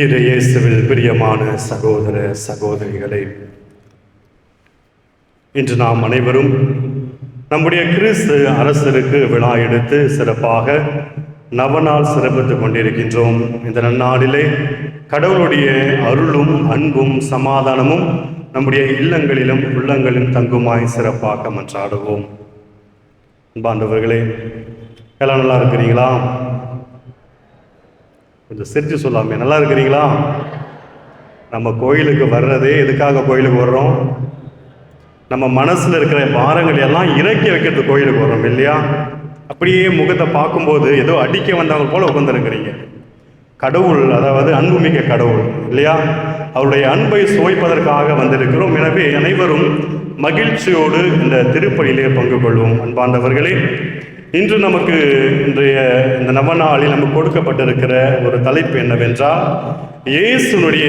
இயேசுவில் பிரியமான சகோதர சகோதரிகளே, இன்று நாம் அனைவரும் நம்முடைய கிறிஸ்து அரசருக்கு விழா எடுத்து சிறப்பாக நவநாள் சிறப்பித்துக் கொண்டிருக்கின்றோம். இந்த நன்னாளிலே கடவுளுடைய அருளும் அன்பும் சமாதானமும் நம்முடைய இல்லங்களிலும் உள்ளங்களிலும் தங்குமாய் சிறப்பாக மன்றாடுவோம். அன்பாண்டவர்களே, எல்லாம் நல்லா இருக்கிறீங்களா? கொஞ்சம் சிரிச்சு சொல்லாமே, நல்லா இருக்கிறீங்களா? நம்ம கோயிலுக்கு வர்றதே எதுக்காக கோயிலுக்கு வர்றோம்? நம்ம மனசில் இருக்கிற பாரங்கள் எல்லாம் இறக்கி வைக்கிறது கோயிலுக்கு வர்றோம் இல்லையா? அப்படியே முகத்தை பார்க்கும்போது ஏதோ அடிக்க வந்தவங்க போல உட்காந்துருக்கிறீங்க. கடவுள், அதாவது அன்புமிக்க கடவுள் இல்லையா? அவருடைய அன்பை சுவைப்பதற்காக வந்திருக்கிறோம். எனவே அனைவரும் மகிழ்ச்சியோடு இந்த திருப்பலியிலே பங்கு கொள்வோம். அன்பார்ந்தவர்களே, இன்று நமக்கு இன்றைய இந்த நவநாளில் நமக்கு கொடுக்கப்பட்டிருக்கிற ஒரு தலைப்பு என்னவென்றால், இயேசுனுடைய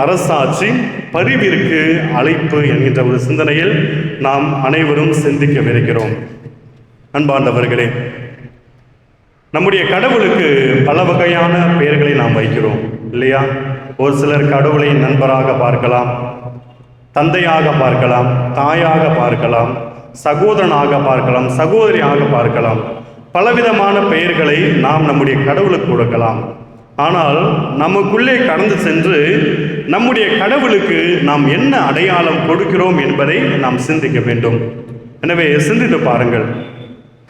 அரசாட்சி பரிவிற்கு அழைப்பு என்கின்ற ஒரு சிந்தனையில் நாம் அனைவரும் சிந்திக்கவிருக்கிறோம். அன்பார்ந்தவர்களே, நம்முடைய கடவுளுக்கு பல வகையான பெயர்களை நாம் வைக்கிறோம் இல்லையா? ஒரு சிலர் கடவுளை நண்பராக பார்க்கலாம், தந்தையாக பார்க்கலாம், தாயாக பார்க்கலாம், சகோதரனாக பார்க்கலாம், சகோதரியாக பார்க்கலாம். பலவிதமான பெயர்களை நாம் நம்முடைய கடவுளுக்கு கொடுக்கலாம். ஆனால் நமக்குள்ளே கடந்து சென்று நம்முடைய கடவுளுக்கு நாம் என்ன அடையாளம் கொடுக்கிறோம் என்பதை நாம் சிந்திக்க வேண்டும். எனவே சிந்தித்து பாருங்கள்,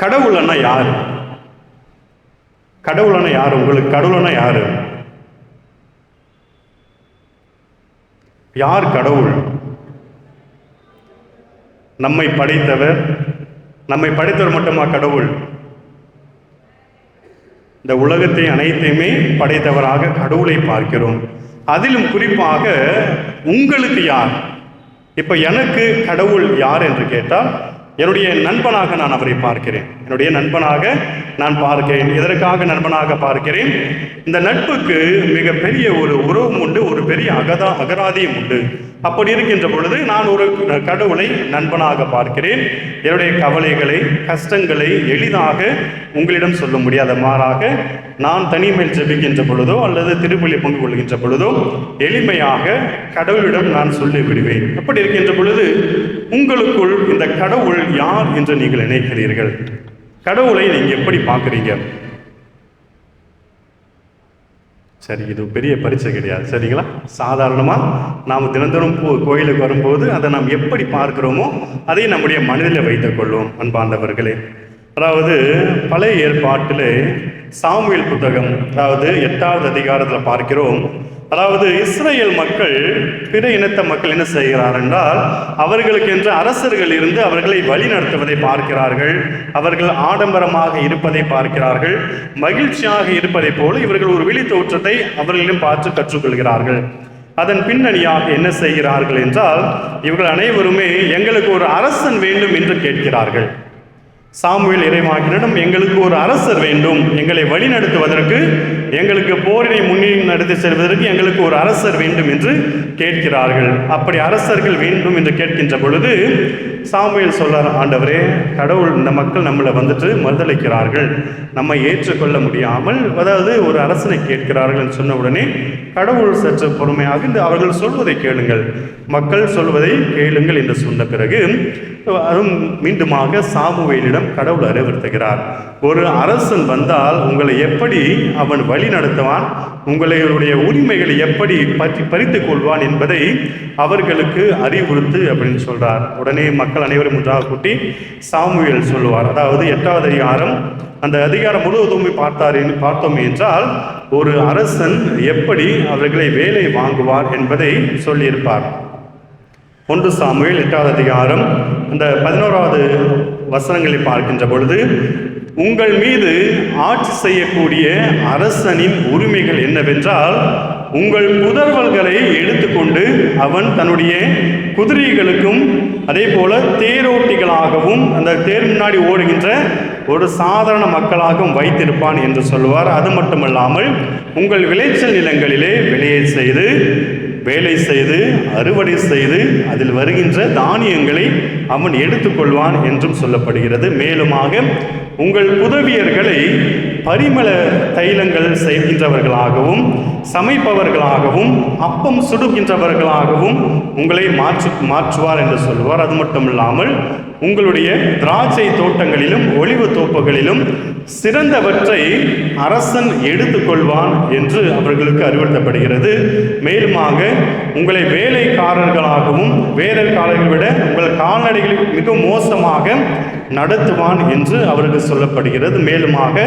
கடவுள்னா யார்? கடவுள்னா யார்? உங்களுக்கு கடவுள்னா யாரு? யார் கடவுள்? நம்மை படைத்தவர். நம்மை படைத்தவர் மட்டுமா கடவுள்? இந்த உலகத்தை அனைத்தையுமே படைத்தவராக கடவுளை பார்க்கிறோம். அதிலும் குறிப்பாக உங்களுக்கு யார்? இப்ப எனக்கு கடவுள் யார் என்று கேட்டால், என்னுடைய நண்பனாக நான் அவரை பார்க்கிறேன். என்னுடைய நண்பனாக நான் பார்க்கிறேன். எதற்காக நண்பனாக பார்க்கிறேன்? இந்த நட்புக்கு மிகப்பெரிய ஒரு உறவும் உண்டு, ஒரு பெரிய அகராதியும் உண்டு. அப்படி இருக்கின்ற பொழுது நான் ஒரு கடவுளை நண்பனாக பார்க்கிறேன். என்னுடைய கவலைகளை, கஷ்டங்களை எளிதாக உங்களிடம் சொல்ல முடியாத, மாறாக நான் தனிமையில் ஜெபிக்கின்ற பொழுதோ அல்லது திருப்பலி பங்கு கொள்கின்ற பொழுதோ எளிமையாக கடவுளிடம் நான் சொல்லி விடுவேன். அப்படி இருக்கின்ற பொழுது உங்களுக்குள் இந்த கடவுள் யார் என்று நீங்கள் நினைக்கிறீர்கள்? கடவுளை நீங்க எப்படி பார்க்குறீங்க? சரி, இது பெரிய பரீட்சை கிடையாது, சரிங்களா? சாதாரணமாக நாம் தினந்தோறும் கோயிலுக்கு வரும்போது அதை நாம் எப்படி பார்க்கிறோமோ அதை நம்முடைய மனதில் வைத்துக் கொள்வோம். அன்பாண்டவர்களே, அதாவது பழைய ஏற்பாட்டிலே சாமுவேல் புத்தகம், அதாவது 8வது அதிகாரத்தில் பார்க்கிறோம். அதாவது இஸ்ரேல் மக்கள், பிற இனத்த மக்கள் என்ன செய்கிறார் என்றால், அவர்களுக்கு என்று அரசர்கள் இருந்து அவர்களை வழி நடத்துவதை பார்க்கிறார்கள். அவர்கள் ஆடம்பரமாக இருப்பதை பார்க்கிறார்கள். மகிழ்ச்சியாக இருப்பதை போல இவர்கள் ஒரு வெளி தோற்றத்தை அவர்களிடம் பார்த்து கற்றுக்கொள்கிறார்கள். அதன் பின்னணியாக என்ன செய்கிறார்கள் என்றால், இவர்கள் அனைவருமே எங்களுக்கு ஒரு அரசன் வேண்டும் என்று கேட்கிறார்கள். சாமுவேல் இறைவாக்கினிடம் எங்களுக்கு ஒரு அரசர் வேண்டும், எங்களை வழி நடத்துவதற்கு, எங்களுக்கு போரினை முன்னெடுத்து செல்வதற்கு எங்களுக்கு ஒரு அரசர் வேண்டும் என்று கேட்கிறார்கள். அப்படி அரசர்கள் வேண்டும் என்று கேட்கின்ற பொழுது சாமுவேல் சொல்றார், ஆண்டவரே, கடவுள், இந்த மக்கள் நம்மளை வந்துட்டு மறுதளிக்கிறார்கள், நம்மை ஏற்றுக்கொள்ள முடியாமல், அதாவது ஒரு அரசனை கேட்கிறார்கள் என்று சொன்ன உடனே கடவுள் சற்று பொறுமையாக அவர்கள் சொல்வதை கேளுங்கள், மக்கள் சொல்வதை கேளுங்கள் என்று சொன்ன பிறகு அதுவும் மீண்டுமாக சாமுவேலிடம் கடவுள் அறிவுறுத்துகிறார், ஒரு அரசன் வந்தால் உங்களை எப்படி அவன் வழி நடத்துவான், உங்களுடைய உரிமைகளை எப்படி பறித்துக் கொள்வான் என்பதை அவர்களுக்கு அறிவுறுத்து அப்படின்னு சொல்றார். உடனே மக்கள் அனைவரும் ஒன்றாக கூட்டி சாமுவேல் சொல்லுவார். அதாவது 8வது அதிகாரம், அந்த அதிகாரம் முழுவதும் பார்த்தோம் என்றால், ஒரு அரசன் எப்படி அவர்களை வேலை வாங்குவார் என்பதை சொல்லியிருப்பார். 1 சாமுவேல் 8வது அதிகாரம் அந்த 11வது வசனங்களை பார்க்கின்ற பொழுது, உங்கள் மீது ஆட்சி செய்யக்கூடிய அரசனின் உரிமைகள் என்னவென்றால், உங்கள் புதல்வர்களை எடுத்துக்கொண்டு அவன் தன்னுடைய குதிரைகளுக்கும் அதே போல தேரோட்டிகளாகவும் அந்த தேர் முன்னாடி ஓடுகின்ற ஒரு சாதாரண மக்களாகவும் வைத்திருப்பான் என்று சொல்வார். அது மட்டுமல்லாமல் உங்கள் விளைச்சல் நிலங்களிலே வேலை செய்து அறுவடை செய்து அதில் வருகின்ற தானியங்களை அவன் எடுத்துக்கொள்வான் என்றும் சொல்லப்படுகிறது. மேலுமாக உங்கள் புதவியர்களை பரிமள தைலங்கள் செய்கின்றவர்களாகவும் சமைப்பவர்களாகவும் அப்பம் சுடுகின்றவர்களாகவும் உங்களை மாற்றுவார் என்று சொல்லுவார். அது மட்டும் இல்லாமல் உங்களுடைய திராட்சை தோட்டங்களிலும் ஒலிவு தோப்புகளிலும் சிறந்தவற்றை அரசன் எடுத்துக்கொள்வான் என்று அவர்களுக்கு அறிவுறுத்தப்படுகிறது. மேலுமாக உங்களை வேலைக்காரர்களாகவும் வேலைக்காரர்களை விட உங்கள் கால்நடைகளை மிக மோசமாக நடத்துவான் என்று அவருக்கு சொல்லப்படுகிறது. மேலுமாக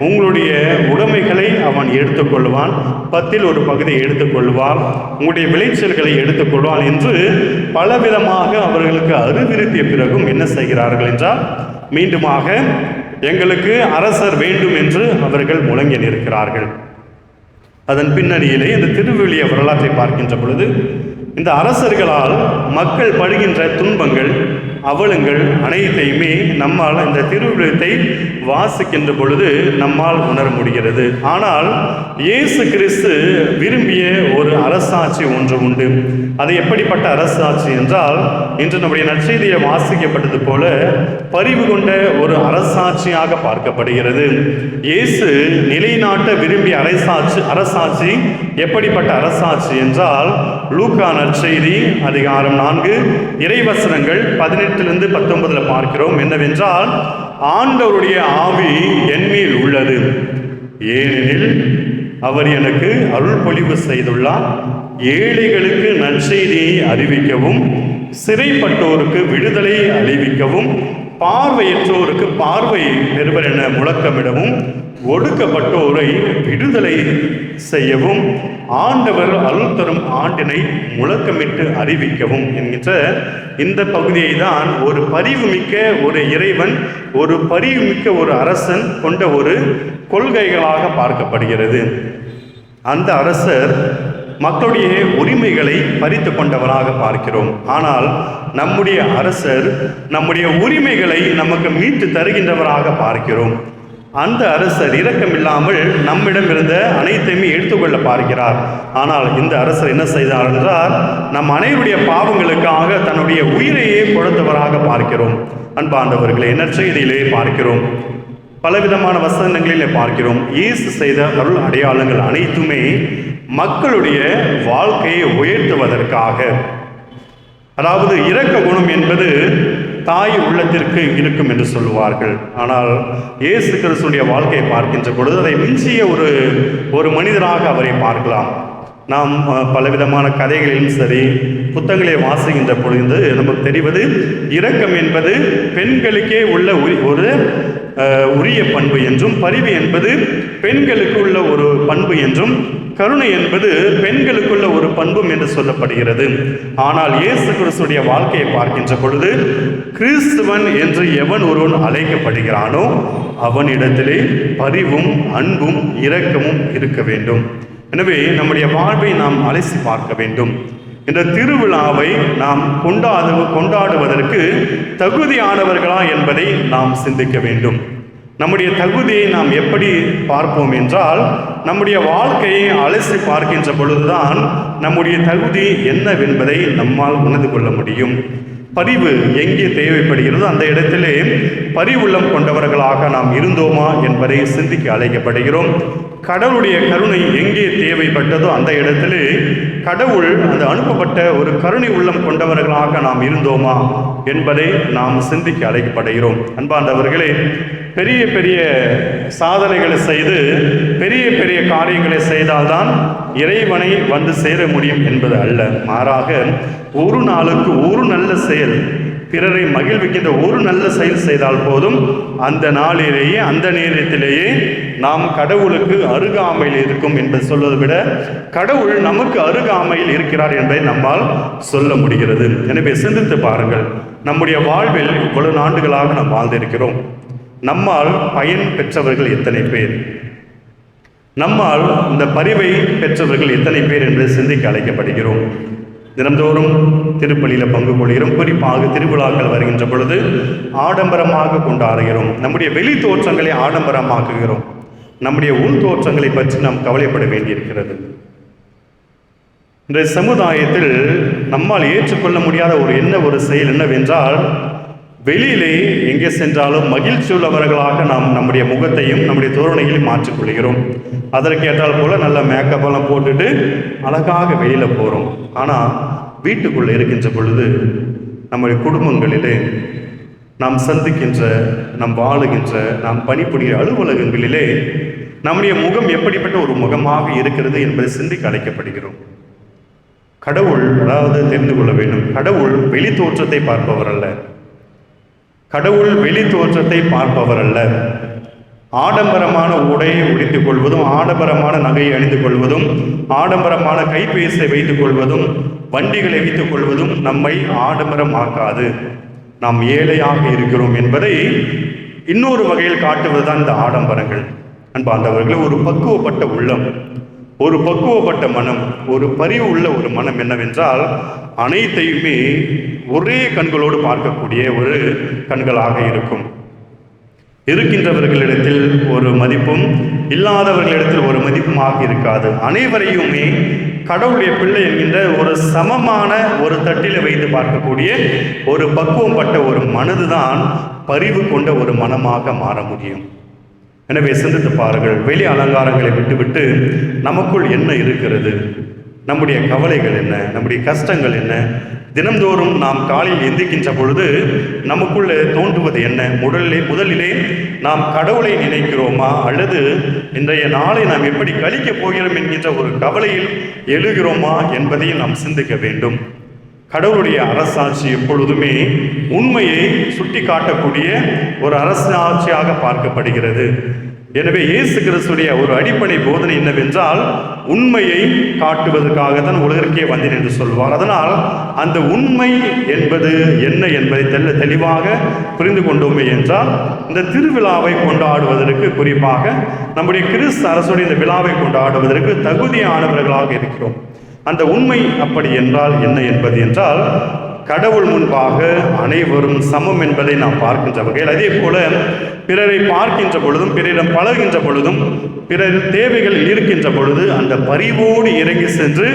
உங்களுடைய உடைமைகளை அவன் எடுத்துக்கொள்வான், 10 ஒரு பகுதியை எடுத்துக்கொள்வான், உங்களுடைய விளைச்சல்களை எடுத்துக்கொள்வான் என்று பலவிதமாக அவர்களுக்கு அறிவுறுத்திய பிறகும் என்ன செய்கிறார்கள் என்றால், மீண்டுமாக எங்களுக்கு அரசர் வேண்டும் என்று அவர்கள் முழங்கி நிற்கிறார்கள். அதன் பின்னணியிலே இந்த திருவிழிய வரலாற்றை பார்க்கின்ற பொழுது இந்த அரசர்களால் மக்கள் படுகின்ற துன்பங்கள் அவலங்கள் அனைத்தையுமே நம்மால் இந்த திருவிழத்தை வாசிக்கின்ற பொழுது நம்மால் உணர முடிகிறது. ஆனால் இயேசு கிறிஸ்து விரும்பிய ஒரு அரசாட்சி ஒன்று உண்டு. அது எப்படிப்பட்ட அரசாட்சி என்றால், இன்று நம்முடைய நற்செய்தியை வாசிக்கப்பட்டது போல பரிவு கொண்ட ஒரு அரசாட்சியாக பார்க்கப்படுகிறது. இயேசு நிலைநாட்ட விரும்பிய அரசாட்சி எப்படிப்பட்ட அரசாட்சி என்றால், லூக்கா நற்செய்தி அதிகாரம் 4 இறைவசனங்கள் 18-19 பார்க்கிறோம். என்னவென்றால், ஆண்டவருடைய ஆவி என்மேல் உள்ளது, ஏனெனில் அவர் எனக்கு அருள் பொழிவு செய்துள்ளார், ஏழைகளுக்கு நற்செய்தியை அறிவிக்கவும், சிறைப்பட்டோருக்கு விடுதலை அளிவிக்கவும், பார்வையற்றோருக்கு பார்வை பெறுவர் என முழக்கமிடவும், ஒடுக்கப்பட்டோரை விடுதலை செய்யவும், ஆண்டவர் அருள் தரும் ஆண்டினை முழக்கமிட்டு அறிவிக்கவும் என்கின்ற இந்த பகுதியை தான் ஒரு பரிவுமிக்க ஒரு இறைவன், ஒரு பரிவுமிக்க ஒரு அரசன் கொண்ட ஒரு கொள்கைகளாக பார்க்கப்படுகிறது. அந்த அரசர் மக்களுடைய உரிமைகளை பறித்து கொண்டவராக பார்க்கிறோம். ஆனால் நம்முடைய அரசர் நம்முடைய உரிமைகளை நமக்கு மீட்டு தருகின்றவராக பார்க்கிறோம். அந்த அரசர் இரக்கமில்லாமல் நம்மிடம் இருந்த அனைத்தையுமே எடுத்துக்கொள்ள பார்க்கிறார். ஆனால் இந்த அரசர் என்ன செய்தார் என்றால், நம் அனைவருடைய பாவங்களுக்காக தன்னுடைய உயிரையே கொடுத்தவராக பார்க்கிறோம். அன்பாண்டவர்களை நற்செய்தியிலே பார்க்கிறோம், பலவிதமான வசனங்களிலே பார்க்கிறோம். இயேசு செய்த அருள் அடையாளங்கள் அனைத்துமே மக்களுடைய வாழ்க்கையை உயர்த்துவதற்காக. அதாவது இரக்க குணம் என்பது தாய் உள்ளத்திற்கு இருக்கும் என்று சொல்லுவார்கள். ஆனால் இயேசு கிறிஸ்துடைய வாழ்க்கையை பார்க்கின்ற பொழுது அதை மிஞ்சிய ஒரு மனிதராக அவரை பார்க்கலாம். நாம் பலவிதமான கதைகளிலும் சரி புத்தகங்களை வாசிக்கின்ற பொழுது நமக்கு தெரிவது, இரக்கம் என்பது பெண்களுக்கே உள்ள ஒரு உரிய பண்பு என்றும், பரிவு என்பது பெண்களுக்கு உள்ள ஒரு பண்பு என்றும், கருணை என்பது பெண்களுக்குள்ள ஒரு பண்பும் என்று சொல்லப்படுகிறது. ஆனால் இயேசு கிறிஸ்துடைய வாழ்க்கையை பார்க்கின்ற பொழுது, கிறிஸ்துவன் என்று எவன் ஒருவன் அழைக்கப்படுகிறானோ அவனிடத்திலே பரிவும் அன்பும் இரக்கமும் இருக்க வேண்டும். எனவே நம்முடைய வாழ்வை நாம் அலசி பார்க்க வேண்டும். இந்த திருவிழாவை நாம் கொண்டாடுவதற்கு தகுதியானவர்களா என்பதை நாம் சிந்திக்க வேண்டும். நம்முடைய தகுதியை நாம் எப்படி பார்ப்போம் என்றால், நம்முடைய வாழ்க்கையை அலசி பார்க்கின்ற பொழுதுதான் நம்முடைய தகுதி என்னவென்பதை நம்மால் உணர்ந்து கொள்ள முடியும். பரிவு எங்கே தேவைப்படுகிறதோ அந்த இடத்திலே பரிவுள்ளம் கொண்டவர்களாக நாம் இருந்தோமா என்பதை சிந்திக்க அழைக்கப்படுகிறோம். கடவுளுடைய கருணை எங்கே தேவைப்பட்டதோ அந்த இடத்திலே கடவுள் அந்த அனுப்பப்பட்ட ஒரு கருணை உள்ளம் கொண்டவர்களாக நாம் இருந்தோமா என்பதை நாம் சிந்திக்க அழைக்கப்படுகிறோம். அன்பார்ந்தவர்களே, பெரிய பெரிய சாதனைகளை செய்து பெரிய பெரிய காரியங்களை செய்தால்தான் இறைவனை வந்து சேர முடியும் என்பது அல்ல. மாறாக ஒரு நாளுக்கு ஒரு நல்ல செயல், பிறரை மகிழ்விக்கின்ற ஒரு நல்ல செயல் செய்தால் போதும், அந்த நாளிலேயே அந்த நேரத்திலேயே நாம் கடவுளுக்கு அருகாமையில் இருக்கும் என்பதை சொல்வதை விட கடவுள் நமக்கு அருகாமையில் இருக்கிறார் என்பதை நம்மால் சொல்ல முடிகிறது. எனவே சிந்தித்து பாருங்கள், நம்முடைய வாழ்வில் இவ்வளவு ஆண்டுகளாக நாம் வாழ்ந்திருக்கிறோம். நம்மால் பயன் பெற்றவர்கள் எத்தனை பேர், நம்மால் இந்த பரிவை பெற்றவர்கள் எத்தனை பேர் என்று சிந்திக்க அழைக்கப்படுகிறோம். தினந்தோறும் திருப்பலியில் பங்கு கொள்கிறோம். குறிப்பாக திருவிழாக்கள் வருகின்ற பொழுது ஆடம்பரமாக கொண்டாடுகிறோம். நம்முடைய வெளி தோற்றங்களை ஆடம்பரமாக்குகிறோம். நம்முடைய உள் தோற்றங்களை பற்றி நாம் கவலைப்பட வேண்டியிருக்கிறது. இன்றைய சமுதாயத்தில் நம்மால் ஏற்றுக்கொள்ள முடியாத ஒரு செயல் என்னவென்றால், வெளியிலே எங்கே சென்றாலும் மகிழ்ச்சி உள்ளவர்களாக நாம் நம்முடைய முகத்தையும் நம்முடைய தோரணைகளையும் மாற்றிக்கொள்கிறோம். அதற்கேற்றால் போல நல்ல மேக்கப் எல்லாம் போட்டுட்டு அழகாக வெளியில போகிறோம். ஆனால் வீட்டுக்குள்ளே இருக்கின்ற பொழுது நம்முடைய குடும்பங்களிலே நாம் சந்திக்கின்ற, நாம் வாழுகின்ற, நாம் பணிபுரிகிற அலுவலகங்களிலே நம்முடைய முகம் எப்படிப்பட்ட ஒரு முகமாக இருக்கிறது என்பதை சிந்திக்க அழைக்கப்படுகிறோம். கடவுள், அதாவது தெரிந்து கொள்ள வேண்டும், கடவுள் வெளி தோற்றத்தை பார்ப்பவர் அல்ல. கடவுள் வெளி தோற்றத்தை பார்ப்பவர் அல்ல. ஆடம்பரமான உடையை உடுத்திக் கொள்வதும், ஆடம்பரமான நகையை அணிந்து கொள்வதும், ஆடம்பரமான கைபேசியை வைத்துக் கொள்வதும், வண்டிகளை வைத்துக் கொள்வதும் நம்மை ஆடம்பரமாக்காது. நாம் ஏழையாக இருக்கிறோம் என்பதை இன்னொரு வகையில் காட்டுவதுதான் இந்த ஆடம்பரங்கள். அன்பார்ந்தவர்களே, ஒரு பக்குவப்பட்ட உள்ளம், ஒரு பக்குவப்பட்ட மனம், ஒரு பரிவு உள்ள ஒரு மனம் என்னவென்றால் அனைத்தையுமே ஒரே கண்களோடு பார்க்கக்கூடிய ஒரு கண்களாக இருக்கும். இருக்கின்றவர்களிடத்தில் ஒரு மதிப்பும், இல்லாதவர்களிடத்தில் ஒரு மதிப்புமாக இருக்காது. அனைவரையுமே கடவுளுடைய பிள்ளை என்கின்ற ஒரு சமமான ஒரு தட்டில் வைத்து பார்க்கக்கூடிய ஒரு பக்குவம் பட்ட ஒரு மனதுதான் பரிவு கொண்ட ஒரு மனமாக மாற முடியும். எனவே சிந்தித்து பாருங்கள், வெளி அலங்காரங்களை விட்டுவிட்டு நமக்குள் என்ன இருக்கிறது, நம்முடைய கவலைகள் என்ன, நம்முடைய கஷ்டங்கள் என்ன, தினந்தோறும் நாம் காலையில் எந்திக்கின்ற பொழுது நமக்குள்ளே தோன்றுவது என்ன, முதலிலே நாம் கடவுளை நினைக்கிறோமா, அல்லது இன்றைய நாளை நாம் எப்படி கழிக்கப் போகிறோம் என்கின்ற ஒரு கவலையில் எழுகிறோமா என்பதையும் நாம் சிந்திக்க வேண்டும். கடவுளுடைய அரசாட்சி எப்பொழுதுமே உண்மையை சுட்டி காட்டக்கூடிய ஒரு அரசாட்சியாக பார்க்கப்படுகிறது. எனவே இயேசு கிறிஸ்துடைய ஒரு அடிப்படை போதனை என்னவென்றால் உண்மையை காட்டுவதற்காகத்தான் உலகிற்கே வந்தேன் என்று சொல்வார். அதனால் அந்த உண்மை என்பது என்ன என்பதை தெளிவாக புரிந்து கொண்டோமே என்றால் இந்த திருவிழாவை கொண்டாடுவதற்கு, குறிப்பாக நம்முடைய கிறிஸ்து அரசுடைய இந்த விழாவை கொண்டாடுவதற்கு தகுதியானவர்களாக இருக்கிறோம். அந்த உண்மை அப்படி என்றால் என்ன என்பது என்றால், கடவுள் முன்பாக அனைவரும் சமம் என்பதை நாம் பார்க்கின்ற வகையில், அதே போல பிறரை பார்க்கின்ற பொழுதும், பிறரிடம் பழகின்ற பொழுதும், பிறர் தேவைகள் இருக்கின்ற பொழுது அந்த பரிவோடு இறங்கி சென்று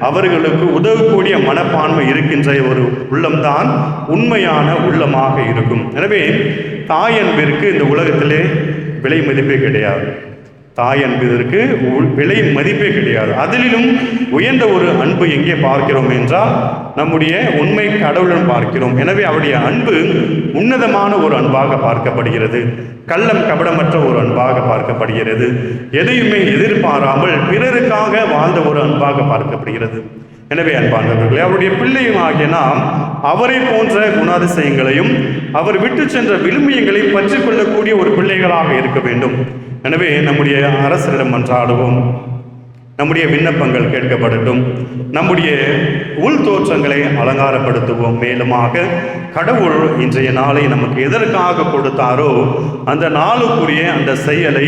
அவர்களுக்கு உதவக்கூடிய மனப்பான்மை இருக்கின்ற ஒரு உள்ளம்தான் உண்மையான உள்ளமாக இருக்கும். எனவே தாய் அன்பிற்கு இந்த உலகத்திலே விலை மதிப்பே கிடையாது. தாய் அன்பிற்கு விலை மதிப்பே கிடையாது. அதிலும் உயர்ந்த ஒரு அன்பு எங்கே பார்க்கிறோம் என்றால் நம்முடைய உண்மை கடவுளுடன் பார்க்கிறோம். எனவே அவருடைய அன்பு உன்னதமான ஒரு அன்பாக பார்க்கப்படுகிறது. கள்ளம் கபடமற்ற ஒரு அன்பாக பார்க்கப்படுகிறது. எதையுமே எதிர்பாராமல் பிறருக்காக வாழ்ந்த ஒரு அன்பாக பார்க்கப்படுகிறது. எனவே அன்பானவர்களே, அவருடைய பிள்ளையுமாகிய நாம் அவரை போன்ற குணாதிசயங்களையும் அவர் விட்டு சென்ற விழுமியங்களையும் பற்றி கொள்ளக்கூடிய ஒரு பிள்ளைகளாக இருக்க வேண்டும். எனவே நம்முடைய அரசரிடம் மன்றாடுவோம், நம்முடைய விண்ணப்பங்கள் கேட்கப்படட்டும், நம்முடைய உள் தோற்றங்களை அலங்காரப்படுத்துவோம். மேலுமாக கடவுள் இன்றைய நாளை நமக்கு எதற்காக கொடுத்தாரோ அந்த நாளுக்குரிய அந்த செயலை,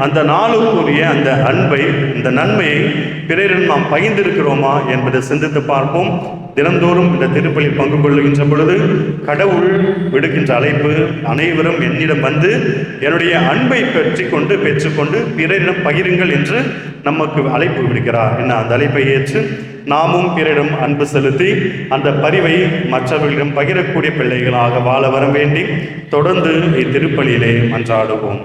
அந்த நாளுக்குரிய அந்த அன்பை, அந்த நன்மையை பிறரிடம் நாம் பகிர்ந்திருக்கிறோமா என்பதை சிந்தித்து பார்ப்போம். தினந்தோறும் இந்த திருப்பலியில் பங்கு கொள்ளுகின்ற பொழுது கடவுள் விடுக்கின்ற அழைப்பு, அனைவரும் என்னிடம் வந்து என்னுடைய அன்பை பெற்றுக்கொண்டு பிறரிடம் பகிருங்கள் என்று நமக்கு அழைப்பு விடுக்கிறார். என்ன, அந்த அழைப்பை ஏற்று நாமும் பிறரிடம் அன்பு செலுத்தி அந்த பரிவை மற்றவர்களிடம் பகிரக்கூடிய பிள்ளைகளாக வாழ வர வேண்டி தொடர்ந்து இத்திருப்பலியிலே மன்றாடுவோம்.